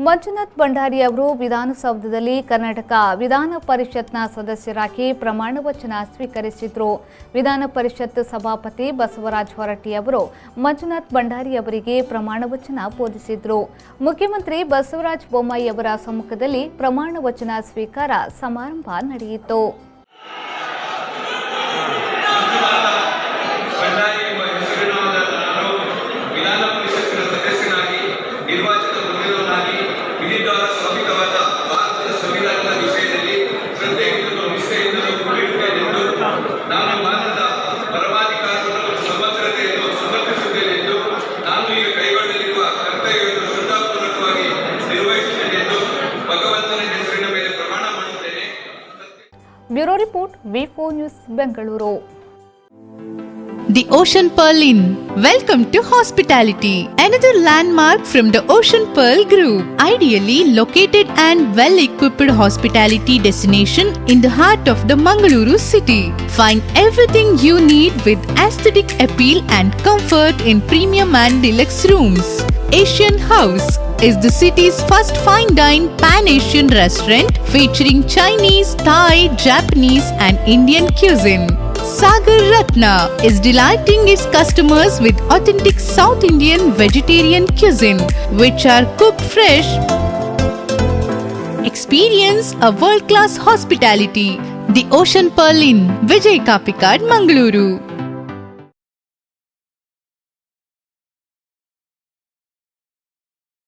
ಮಂಜುನಾಥ್ ಭಂಡಾರಿ ಅವರು ವಿಧಾನಸೌಧದಲ್ಲಿ ಕರ್ನಾಟಕ ವಿಧಾನ ಪರಿಷತ್ನ ಸದಸ್ಯರಾಗಿ ಪ್ರಮಾಣ ವಚನ ಸ್ವೀಕರಿಸಿದರು. ವಿಧಾನ ಪರಿಷತ್ ಸಭಾಪತಿ ಬಸವರಾಜ ಹೊರಟ್ಟಿ ಅವರು ಮಂಜುನಾಥ್ ಭಂಡಾರಿ ಅವರಿಗೆ ಪ್ರಮಾಣ ವಚನ ಬೋಧಿಸಿದರು. ಮುಖ್ಯಮಂತ್ರಿ ಬಸವರಾಜ ಬೊಮ್ಮಾಯಿ ಅವರ ಸಮ್ಮುಖದಲ್ಲಿ ಪ್ರಮಾಣ ವಚನ ಸ್ವೀಕಾರ ಸಮಾರಂಭ ನಡೆಯಿತು. Bureau Report, V4 News, Bengaluru. The Ocean Pearl Inn. Welcome to hospitality. Another landmark from the Ocean Pearl Group. Ideally located and well-equipped hospitality destination in the heart of the Mangaluru city. Find everything you need with aesthetic appeal and comfort in premium and deluxe rooms. Asian House is the city's first fine dine pan-Asian restaurant featuring Chinese, Thai, Japanese and Indian cuisine. Sagar Ratna is delighting its customers with authentic South Indian vegetarian cuisine, which are cooked fresh. Experience a world-class hospitality. The Ocean Pearl Inn, Vijay Kapikad, Mangaluru.